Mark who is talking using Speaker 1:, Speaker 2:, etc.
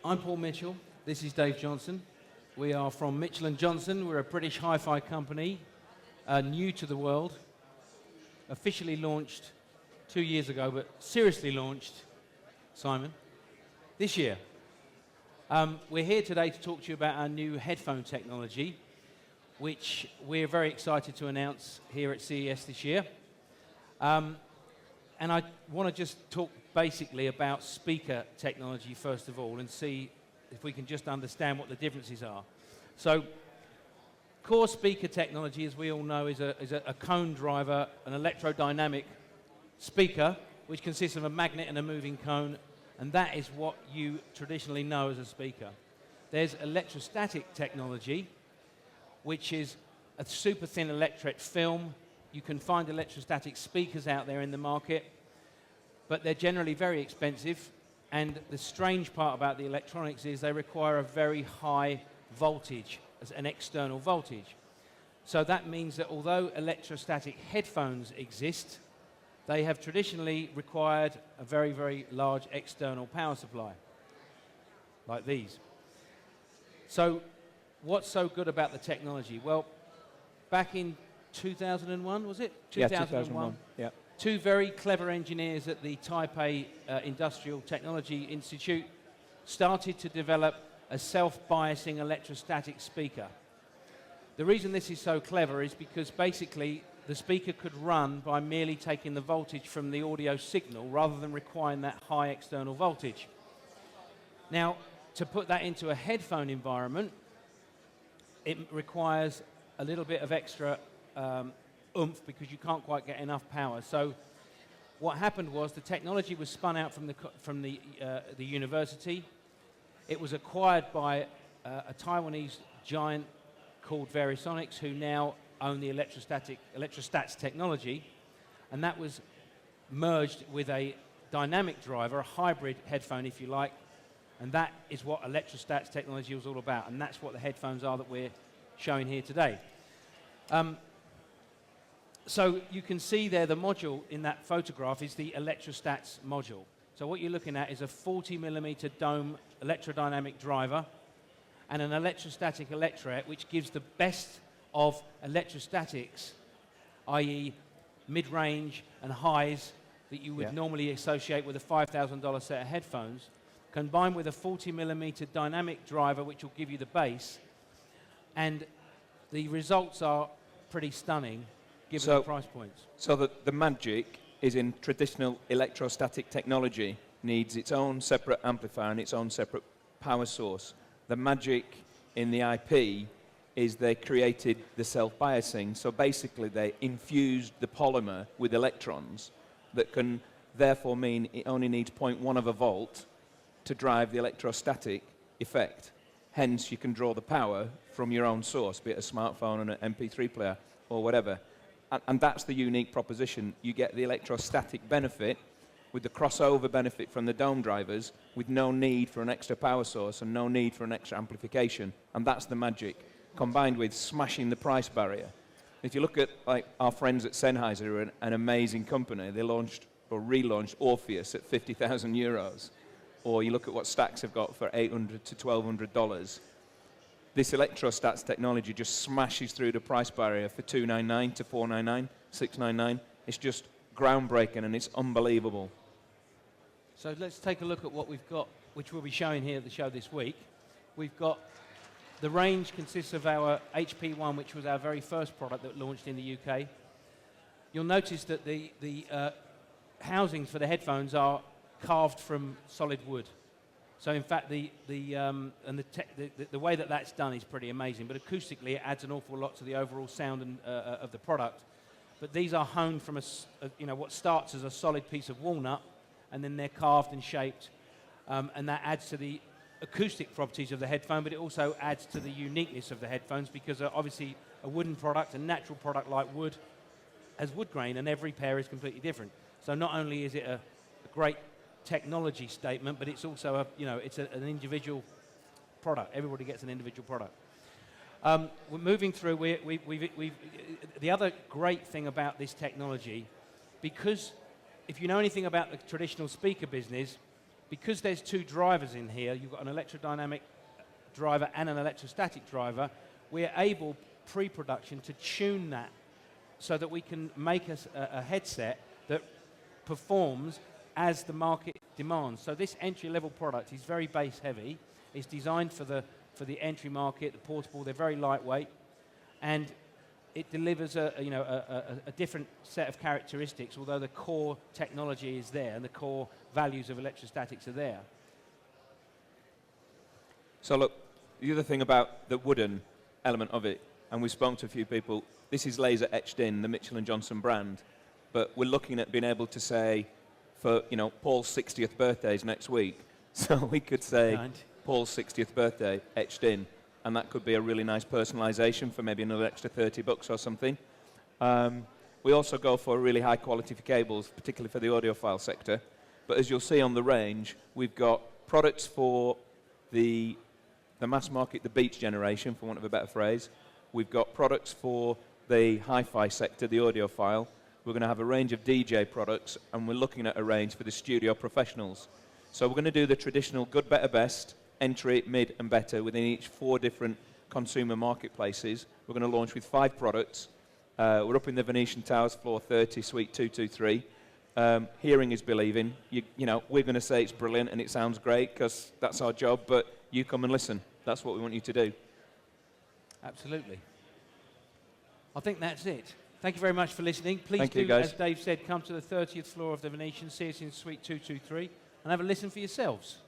Speaker 1: I'm Paul Mitchell. This is Dave Johnson. We are from Mitchell & Johnson. We're a British hi-fi company, new to the world, officially launched 2 years ago, but seriously launched, Simon, this year. We're here today to talk to you about our new headphone technology, which we're very excited to announce here at CES this year. And I want to just talk basically about speaker technology first of all and see if we can just understand what the differences are. So, core speaker technology, as we all know, is a cone driver, an electro-dynamic speaker, which consists of a magnet and a moving cone, and that is what you traditionally know as a speaker. There's electrostatic technology, which is a super thin electret film. You can find electrostatic speakers out there in the market, but they're generally very expensive, and the strange part about the electronics is they require a very high voltage, as an external voltage. So that means that although electrostatic headphones exist, they have traditionally required a very, very large external power supply, like these. So what's so good about the technology? Well, back in 2001, was it?
Speaker 2: 2001, yeah.
Speaker 1: Two very clever engineers at the Taipei Industrial Technology Institute started to develop a self-biasing electrostatic speaker. The reason this is so clever is because basically the speaker could run by merely taking the voltage from the audio signal rather than requiring that high external voltage. Now, to put that into a headphone environment, it requires a little bit of extra oomph because you can't quite get enough power. So what happened was the technology was spun out from the university. It was acquired by a Taiwanese giant called Verisonics, who now own the Electrostats technology, and that was merged with a dynamic driver, a hybrid headphone if you like, and that is what Electrostats technology was all about, and that's what the headphones are that we're showing here today. So you can see there the module in that photograph is the Electrostats module. So what you're looking at is a 40mm dome electrodynamic driver and an electrostatic electret, which gives the best of electrostatics, i.e. mid-range and highs that you would normally associate with a $5,000 set of headphones, combined with a 40mm dynamic driver, which will give you the bass. And the results are pretty stunning, given the price points.
Speaker 2: So the magic is in traditional electrostatic technology, needs its own separate amplifier and its own separate power source. The magic in the IP is they created the self-biasing, so basically they infused the polymer with electrons that can therefore mean it only needs 0.1 of a volt to drive the electrostatic effect. Hence, you can draw the power from your own source, be it a smartphone and an MP3 player or whatever. And that's the unique proposition. You get the electrostatic benefit with the crossover benefit from the dome drivers with no need for an extra power source and no need for an extra amplification. And that's the magic, combined with smashing the price barrier. If you look at like our friends at Sennheiser, who are an amazing company, they launched or relaunched Orpheus at 50,000 euros. Or you look at what Stax have got for $800 to $1,200. This Electrostats technology just smashes through the price barrier for $299 to $499, $699. It's just groundbreaking and it's unbelievable.
Speaker 1: So let's take a look at what we've got, which we'll be showing here at the show this week. We've got the range consists of our HP1, which was our very first product that launched in the UK. You'll notice that the housings for the headphones are carved from solid wood. So in fact, the way that that's done is pretty amazing. But acoustically, it adds an awful lot to the overall sound and, of the product. But these are honed from what starts as a solid piece of walnut, and then they're carved and shaped, and that adds to the acoustic properties of the headphone. But it also adds to the uniqueness of the headphones because obviously a wooden product, a natural product like wood, has wood grain, and every pair is completely different. So not only is it a great technology statement, but it's also an individual product. Everybody gets an individual product. We're moving through. The other great thing about this technology, because if you know anything about the traditional speaker business, because there's two drivers in here, you've got an electrodynamic driver and an electrostatic driver, we're able, pre-production, to tune that so that we can make a headset that performs as the market demands. So this entry-level product is very bass heavy. It's designed for the entry market, the portable. They're very lightweight, and it delivers a different set of characteristics, although the core technology is there and the core values of electrostatics are there.
Speaker 2: So look, the other thing about the wooden element of it, and we've spoken to a few people, this is laser etched in, the Mitchell & Johnson brand, but we're looking at being able to say, for Paul's 60th birthday is next week, so we could say Paul's 60th birthday etched in, and that could be a really nice personalisation for maybe another extra $30 or something. We also go for really high quality for cables, particularly for the audiophile sector. But as you'll see on the range, we've got products for the mass market, the beach generation, for want of a better phrase. We've got products for the hi-fi sector, the audiophile. We're going to have a range of DJ products, and we're looking at a range for the studio professionals. So we're going to do the traditional good, better, best, entry, mid, and better within each 4 different consumer marketplaces. We're going to launch with 5 products. We're up in the Venetian Towers, floor 30, suite 223. Hearing is believing. We're going to say it's brilliant and it sounds great because that's our job, but you come and listen. That's what we want you to do.
Speaker 1: Absolutely. I think that's it. Thank you very much for listening. Please
Speaker 2: Thank you,
Speaker 1: do,
Speaker 2: guys.
Speaker 1: as Dave said, come to the 30th floor of the Venetian, see us in suite 223, and have a listen for yourselves.